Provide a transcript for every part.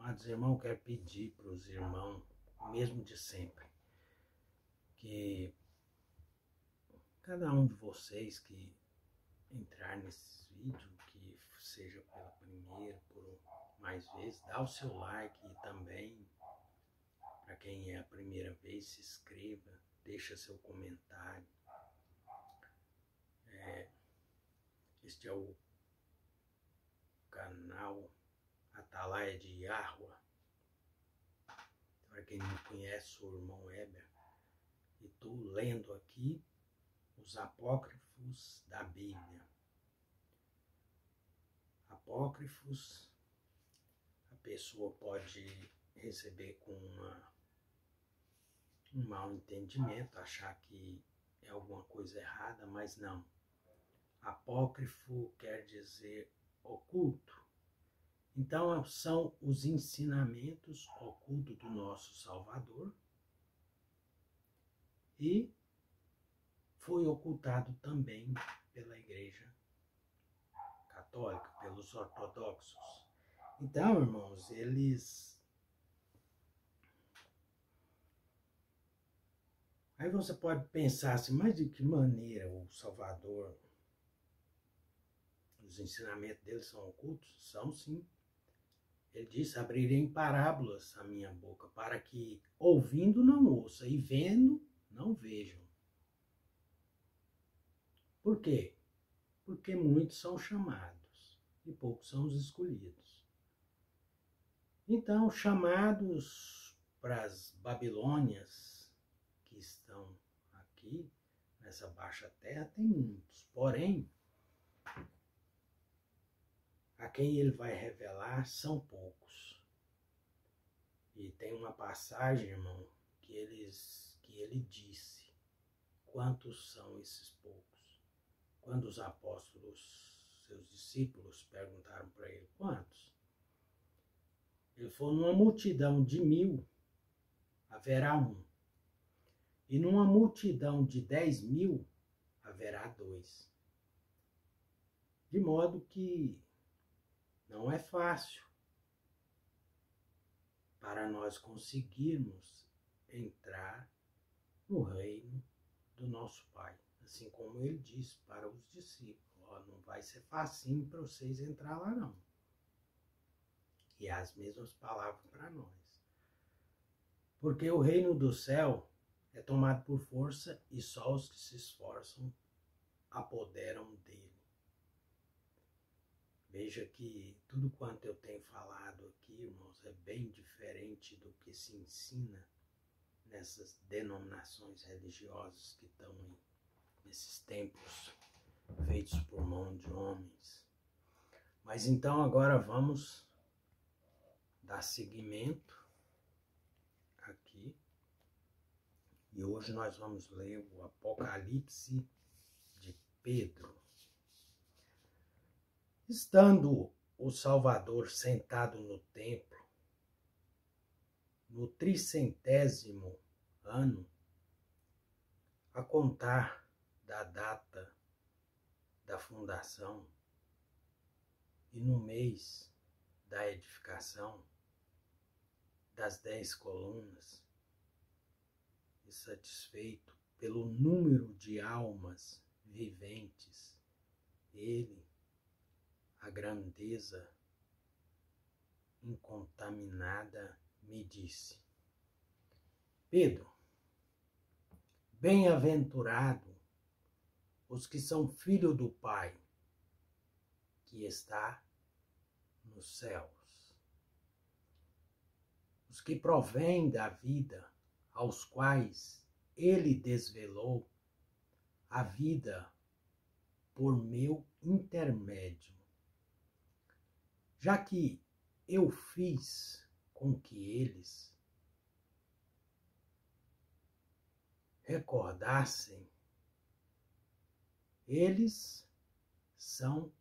Amados irmãos, eu quero pedir para os irmãos, mesmo de sempre, que cada um de vocês que entrar nesse vídeo, que seja pela primeira, por mais vezes, dá o seu like e também, para quem é a primeira vez, se inscreva, deixa seu comentário. Este é o canal Atalaia de Yahua. Para quem não conhece, sou o irmão Heber e estou lendo aqui os apócrifos da Bíblia. Apócrifos, a pessoa pode receber com um mau entendimento, achar que é alguma coisa errada, mas não. Apócrifo quer dizer oculto. Então, são os ensinamentos ocultos do nosso Salvador e foi ocultado também pela Igreja Católica, pelos ortodoxos. Então, irmãos, Aí você pode pensar assim, mas de que maneira o Salvador, os ensinamentos dele são ocultos? São sim. Ele disse, abrirei em parábolas a minha boca, para que ouvindo não ouça e vendo não vejam. Por quê? Porque muitos são chamados e poucos são os escolhidos. Então, chamados para as Babilônias que estão aqui, nessa baixa terra, tem muitos. Porém, a quem ele vai revelar são poucos. E tem uma passagem, irmão, que ele disse, quantos são esses poucos? Quando os apóstolos, seus discípulos, perguntaram para ele, quantos? Ele falou, numa multidão de 1000, haverá um. E numa multidão de 10.000, haverá 2. De modo que não é fácil para nós conseguirmos entrar no reino do nosso Pai. Assim como ele disse para os discípulos, não vai ser facinho para vocês entrar lá não. E as mesmas palavras para nós. Porque o reino do céu é tomado por força e só os que se esforçam apoderam dele. Veja que tudo quanto eu tenho falado aqui, irmãos, é bem diferente do que se ensina nessas denominações religiosas que estão aí, nesses templos feitos por mão de homens. Mas então agora vamos dar seguimento aqui. E hoje nós vamos ler o Apocalipse de Pedro. Estando o Salvador sentado no templo, no 300º ano, a contar da data da fundação e no mês da edificação das 10 colunas, e satisfeito pelo número de almas viventes, ele, a grandeza incontaminada, me disse, Pedro, bem-aventurado os que são filhos do Pai, que está nos céus, os que provêm da vida, aos quais ele desvelou a vida por meu intermédio, já que eu fiz com que eles recordassem, eles são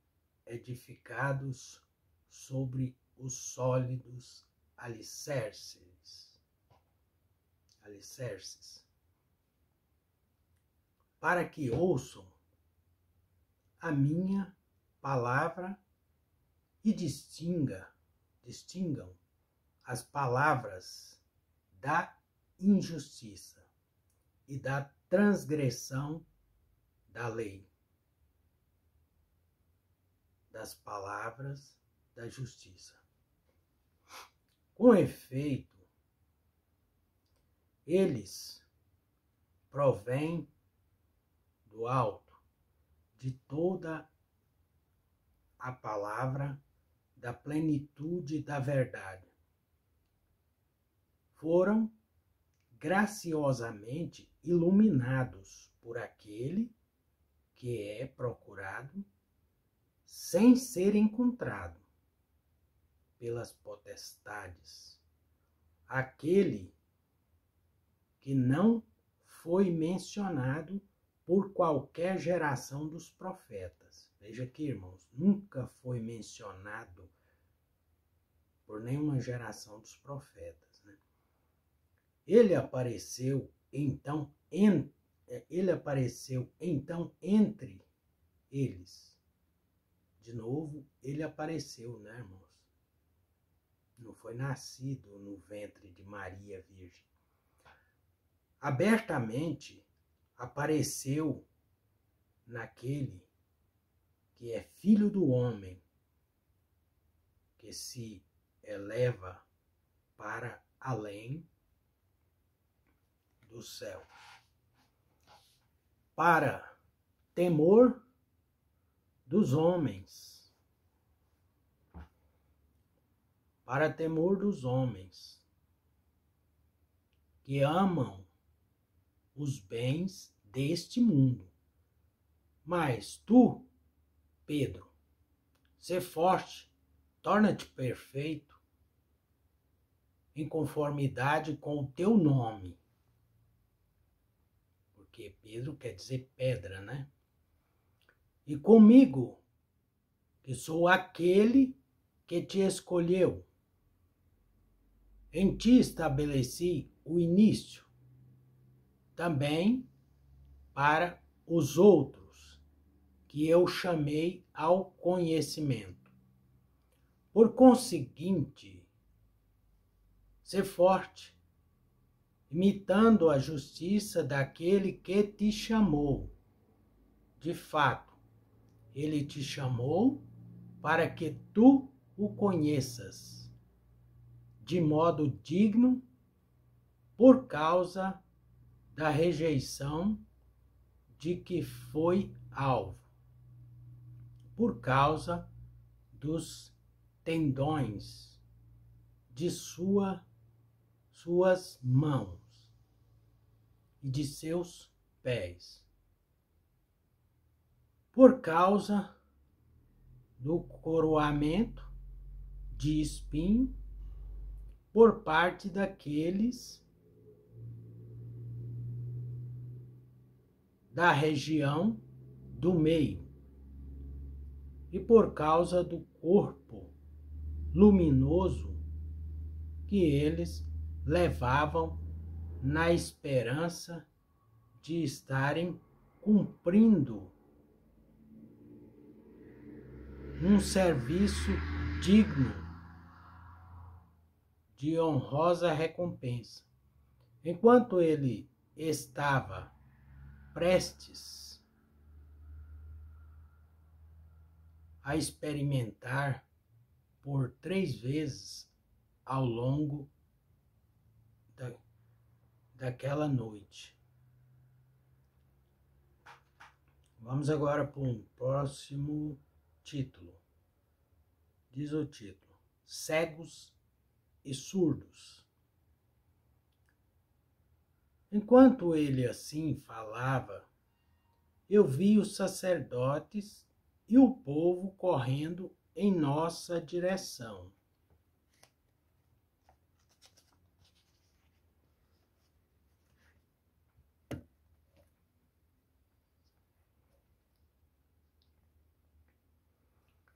edificados sobre os sólidos alicerces, para que ouçam a minha palavra e distingam as palavras da injustiça e da transgressão da lei, das palavras da justiça. Com efeito, eles provêm do alto de toda a palavra da plenitude da verdade. Foram graciosamente iluminados por aquele que é procurado sem ser encontrado pelas potestades, aquele que não foi mencionado por qualquer geração dos profetas. Veja aqui, irmãos, nunca foi mencionado por nenhuma geração dos profetas, né? Ele apareceu então entre eles. De novo, ele apareceu, né, irmãos? Não foi nascido no ventre de Maria Virgem. Abertamente apareceu naquele que é filho do homem, que se eleva para além do céu, para temor dos homens, para temor dos homens que amam os bens deste mundo. Mas tu, Pedro, sê forte, torna-te perfeito em conformidade com o teu nome. Porque Pedro quer dizer pedra, né? E comigo, que sou aquele que te escolheu. Em ti estabeleci o início, também para os outros, que eu chamei ao conhecimento. Por conseguinte, sê forte, imitando a justiça daquele que te chamou. De fato, ele te chamou para que tu o conheças de modo digno por causa da rejeição de que foi alvo, por causa dos tendões de suas mãos e de seus pés, por causa do coroamento de espinho por parte daqueles da região do meio e por causa do corpo luminoso que eles levavam na esperança de estarem cumprindo um serviço digno de honrosa recompensa. Enquanto ele estava prestes a experimentar por 3 vezes ao longo daquela noite. Vamos agora para um próximo título. Diz o título: Cegos e surdos. Enquanto ele assim falava, eu vi os sacerdotes e o povo correndo em nossa direção.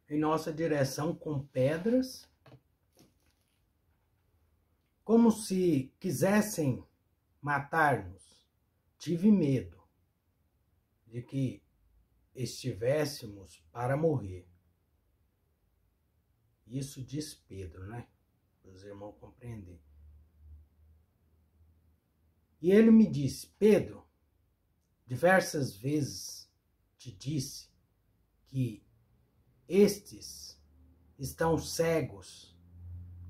Em nossa direção com pedras, como se quisessem matar-nos. Tive medo de que estivéssemos para morrer. Isso diz Pedro, né? os irmãos compreender. E ele me disse: Pedro, diversas vezes te disse que estes estão cegos,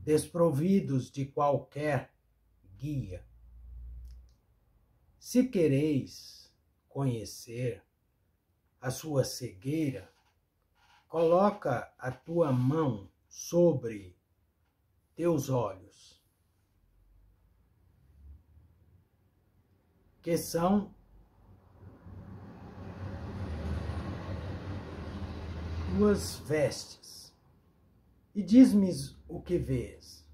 desprovidos de qualquer guia. Se quereis conhecer a sua cegueira, coloca a tua mão sobre teus olhos, que são tuas vestes, e diz-me o que vês.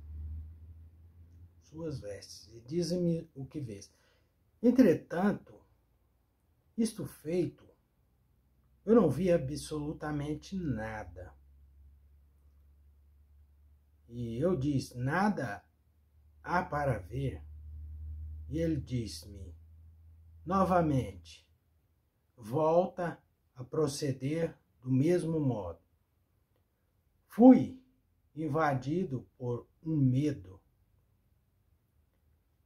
Suas vestes, e diz-me o que vês. Entretanto, isto feito, eu não vi absolutamente nada. E eu disse: nada há para ver. E ele disse-me novamente: volta a proceder do mesmo modo. Fui invadido por um medo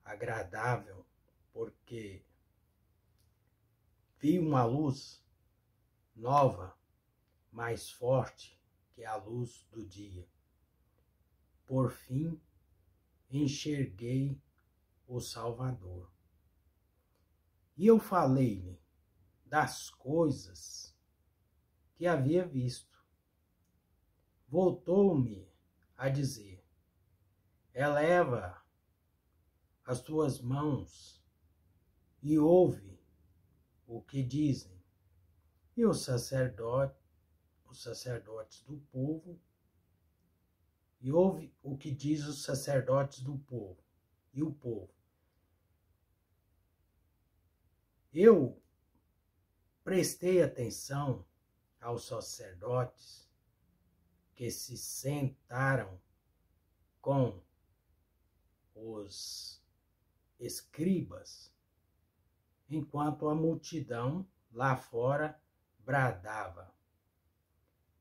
agradável, porque vi uma luz nova, mais forte que a luz do dia. Por fim, enxerguei o Salvador. E eu falei-lhe das coisas que havia visto. Voltou-me a dizer: eleva as tuas mãos e ouve o que dizem. E os sacerdotes do povo, e ouve o que diz os sacerdotes do povo, e o povo. Eu prestei atenção aos sacerdotes que se sentaram com os escribas, enquanto a multidão lá fora bradava.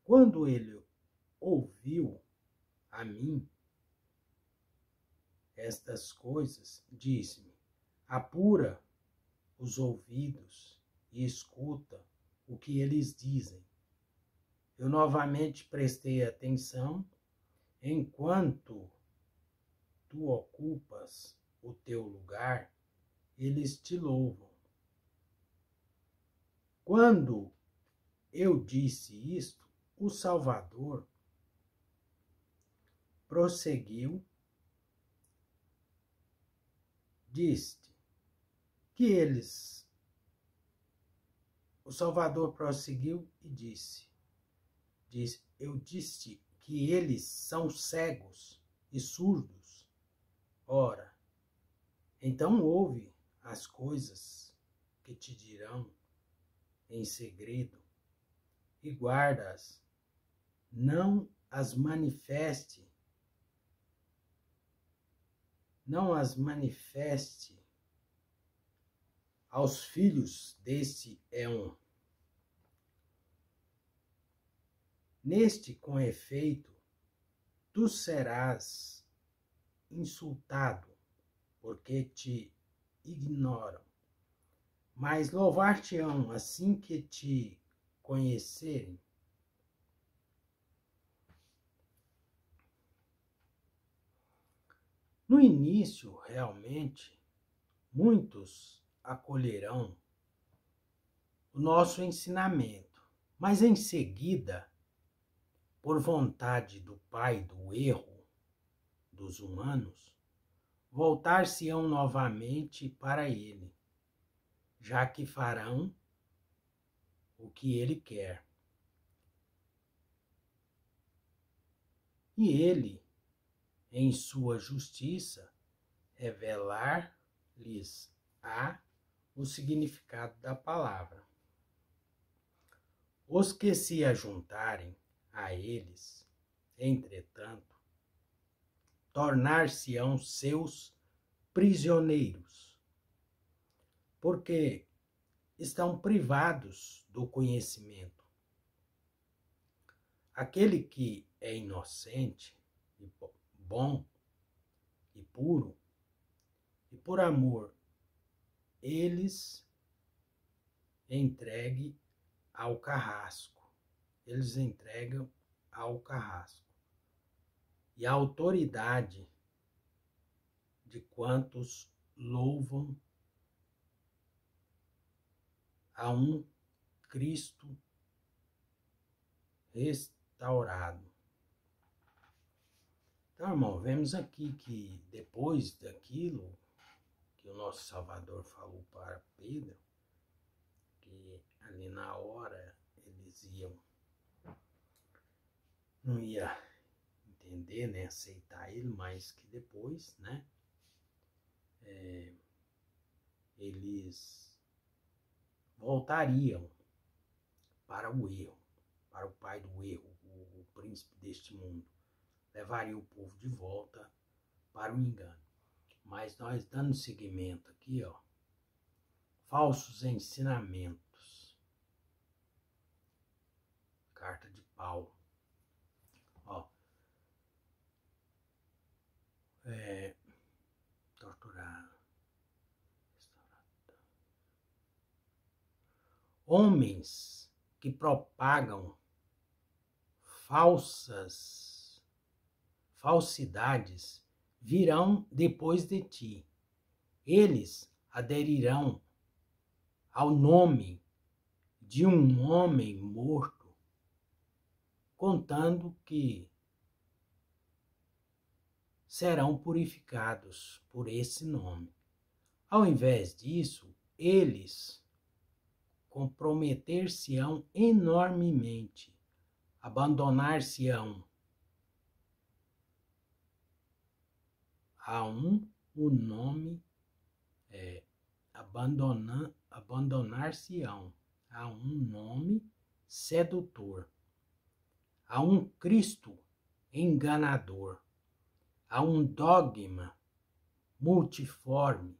Quando ele ouviu a mim estas coisas, disse-me: apura os ouvidos e escuta o que eles dizem. Eu novamente prestei atenção. Enquanto tu ocupas o teu lugar, eles te louvam. Quando eu disse isto, o Salvador prosseguiu, disse que eles... O Salvador prosseguiu e disse, eu disse que eles são cegos e surdos. Ora, então ouve as coisas que te dirão em segredo e guarda-as, não as manifeste aos filhos deste Éon. Neste, com efeito, tu serás insultado, porque te ignoram. Mas louvar-te-ão assim que te conhecerem. No início, realmente, muitos acolherão o nosso ensinamento, mas em seguida, por vontade do Pai do erro dos humanos, voltar-se-ão novamente para ele, já que farão o que ele quer. E ele, em sua justiça, revelar-lhes-á o significado da palavra. Os que se ajuntarem a eles, entretanto, tornar-se-ão seus prisioneiros, porque estão privados do conhecimento. Aquele que é inocente e bom puro, e por amor eles entreguem ao carrasco. Eles entregam ao carrasco. E a autoridade de quantos louvam a um Cristo restaurado. Então, irmão, vemos aqui que depois daquilo que o nosso Salvador falou para Pedro, que ali na hora eles não ia entender, né, aceitar ele, mas que depois, né, eles voltariam para o erro, para o pai do erro, o príncipe deste mundo. Levaria o povo de volta para o engano. Mas nós dando seguimento aqui, ó, falsos ensinamentos. Carta de Paulo. Ó, torturar. Homens que propagam falsidades virão depois de ti. Eles aderirão ao nome de um homem morto, contando que serão purificados por esse nome. Ao invés disso, eles comprometer-se-ão enormemente, abandonar-se-ão o nome, abandonar-se-ão a um nome sedutor, a um Cristo enganador, a um dogma multiforme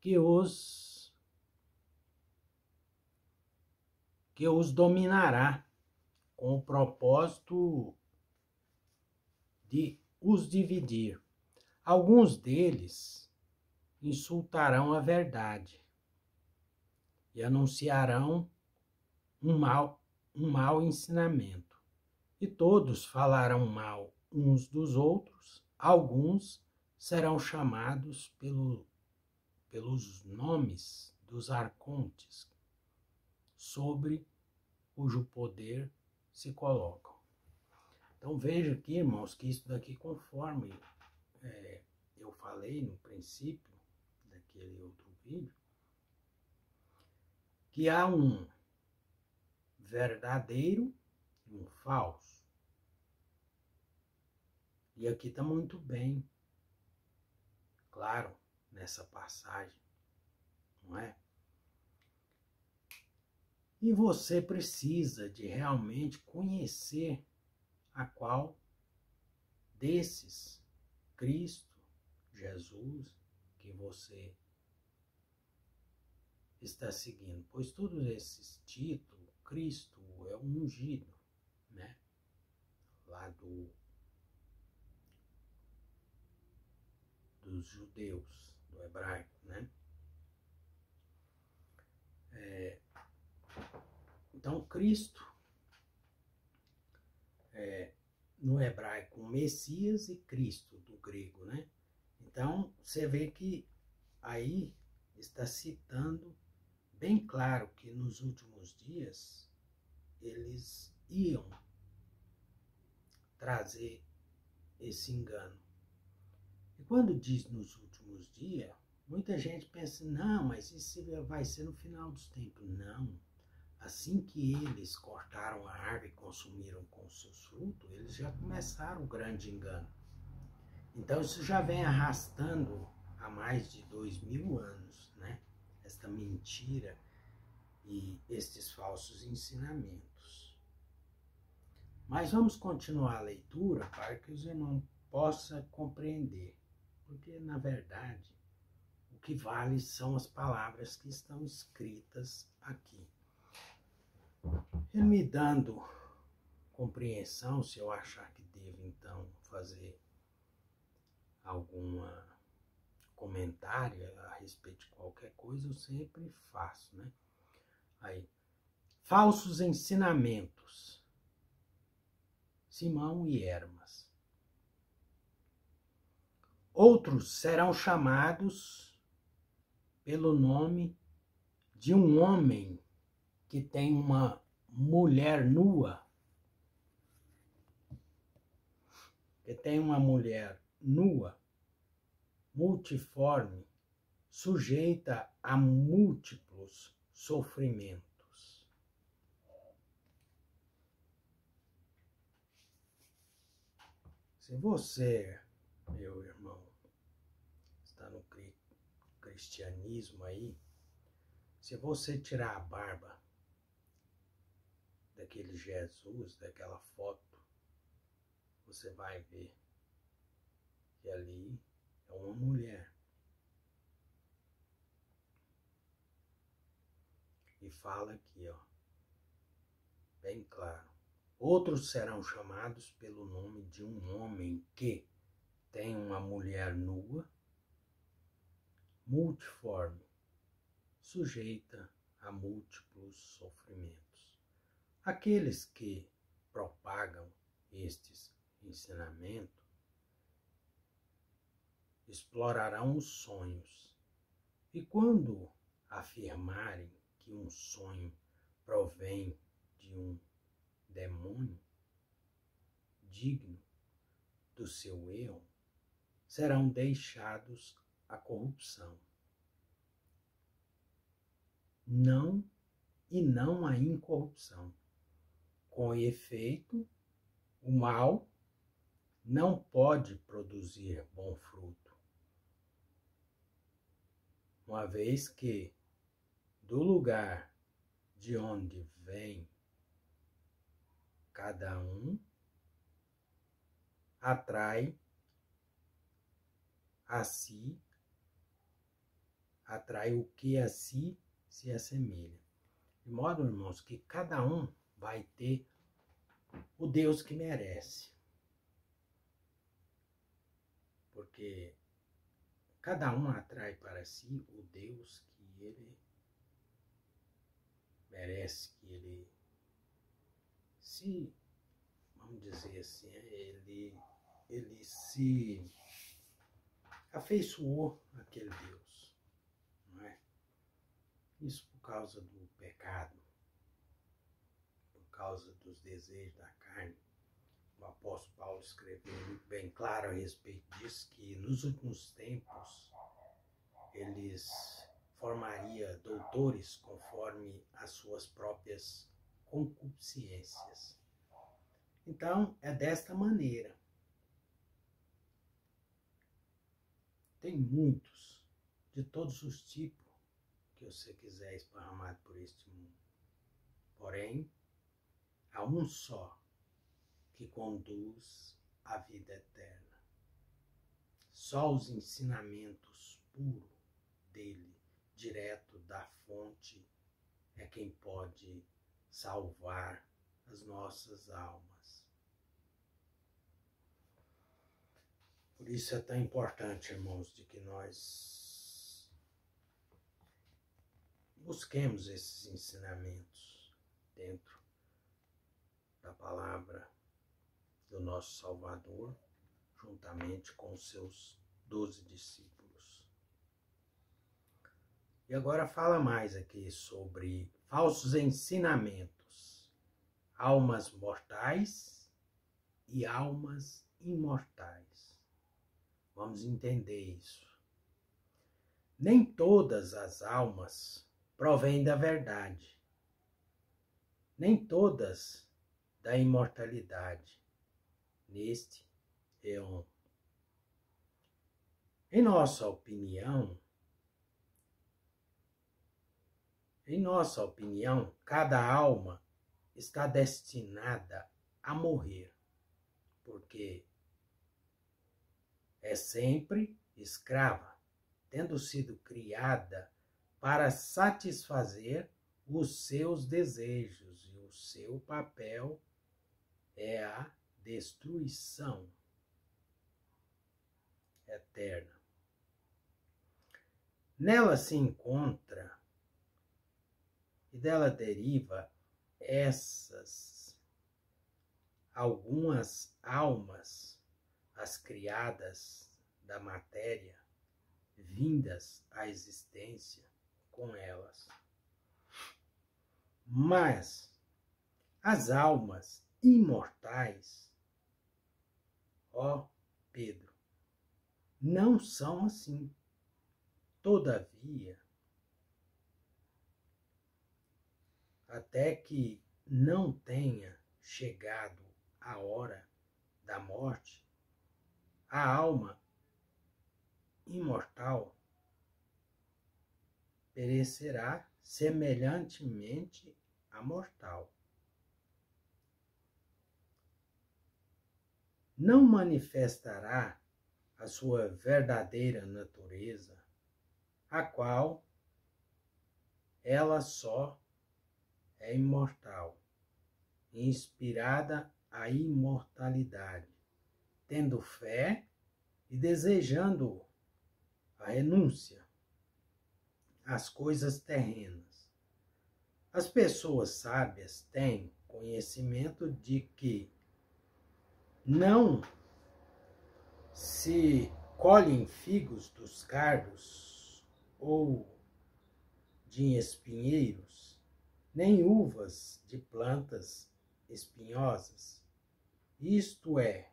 que os dominará com o propósito de os dividir. Alguns deles insultarão a verdade e anunciarão um mau ensinamento. E todos falarão mal uns dos outros. Alguns serão chamados pelos nomes dos arcontes, sobre cujo poder se colocam. Então veja aqui, irmãos, que isso daqui, conforme eu falei no princípio daquele outro vídeo, que há um verdadeiro e um falso. E aqui está muito bem claro nessa passagem, não é? E você precisa de realmente conhecer a qual desses Cristo, Jesus, que você está seguindo. Pois todos esses títulos, Cristo é o ungido, né? Lá dos judeus, do hebraico, né? Então, Cristo, no hebraico, Messias, e Cristo, do grego, né? Então, você vê que aí está citando bem claro que nos últimos dias eles iam trazer esse engano. E quando diz nos últimos dias, muita gente pensa, não, mas isso vai ser no final dos tempos. Não. Assim que eles cortaram a árvore e consumiram com seus frutos, eles já começaram o grande engano. Então isso já vem arrastando há mais de 2000 anos, né? Esta mentira e estes falsos ensinamentos. Mas vamos continuar a leitura para que os irmãos possam compreender. Porque, na verdade, o que vale são as palavras que estão escritas aqui. Ele me dando compreensão, se eu achar que devo, então, fazer algum comentário a respeito de qualquer coisa, eu sempre faço, né? Aí, falsos ensinamentos. Simão e Hermas. Outros serão chamados pelo nome de um homem que tem uma mulher nua, multiforme, sujeita a múltiplos sofrimentos. Se você, meu irmão, está no cristianismo aí, se você tirar a barba daquele Jesus, daquela foto, você vai ver que ali é uma mulher. E fala aqui, ó, bem claro. Outros serão chamados pelo nome de um homem que tem uma mulher nua, multiforme, sujeita a múltiplos sofrimentos. Aqueles que propagam estes ensinamentos explorarão os sonhos, e quando afirmarem que um sonho provém de um demônio digno do seu erro, serão deixados à corrupção. Não à incorrupção. Com efeito, o mal não pode produzir bom fruto, uma vez que do lugar de onde vem cada um atrai o que a si se assemelha. De modo, irmãos, que cada um vai ter o Deus que merece. Porque cada um atrai para si o Deus que ele merece, que ele se, vamos dizer assim, ele se afeiçoou àquele Deus, não é? Isso por causa do pecado, por causa dos desejos da carne. O apóstolo Paulo escreveu muito bem claro a respeito disso, que nos últimos tempos eles formaria doutores conforme as suas próprias concupiscências. Então, é desta maneira. Tem muitos, de todos os tipos que você quiser esparramado por este mundo. Porém, há um só que conduz à vida eterna. Só os ensinamentos puros dele, direto da fonte, é quem pode salvar as nossas almas. Por isso é tão importante, irmãos, de que nós busquemos esses ensinamentos dentro da palavra do nosso Salvador, juntamente com os seus 12 discípulos. E agora fala mais aqui sobre falsos ensinamentos, almas mortais e almas imortais. Vamos entender isso. Nem todas as almas provêm da verdade, nem todas da imortalidade neste éon. Em nossa opinião, cada alma está destinada a morrer, porque é sempre escrava, tendo sido criada para satisfazer os seus desejos, e o seu papel é a destruição. eterna. Nela se encontra e dela deriva essas algumas almas, as criadas da matéria, vindas à existência com elas. Mas as almas imortais, ó Pedro, não são assim. Todavia, até que não tenha chegado a hora da morte, a alma imortal perecerá semelhantemente à mortal. Não manifestará a sua verdadeira natureza, a qual ela só é imortal, inspirada à imortalidade, tendo fé e desejando a renúncia às coisas terrenas. As pessoas sábias têm conhecimento de que não se colhem figos dos cardos ou de espinheiros, nem uvas de plantas espinhosas. Isto é,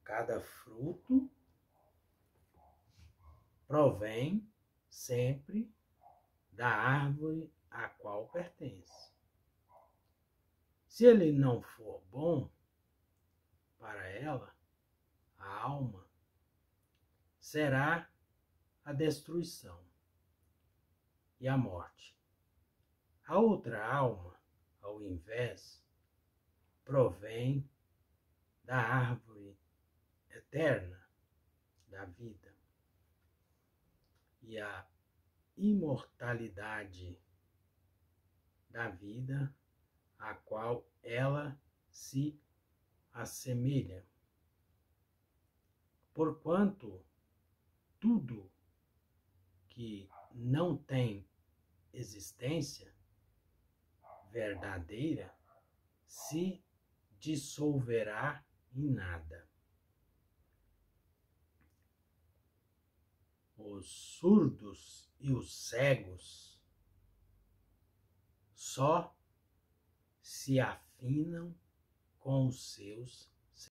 cada fruto provém sempre da árvore a qual pertence. Se ele não for bom para ela, a alma, será a destruição e a morte. A outra alma, ao invés, provém da árvore eterna da vida. E a imortalidade da vida, a qual ela se assemelha. Porquanto tudo que não tem existência verdadeira se dissolverá em nada. Os surdos e os cegos só se afinam com os seus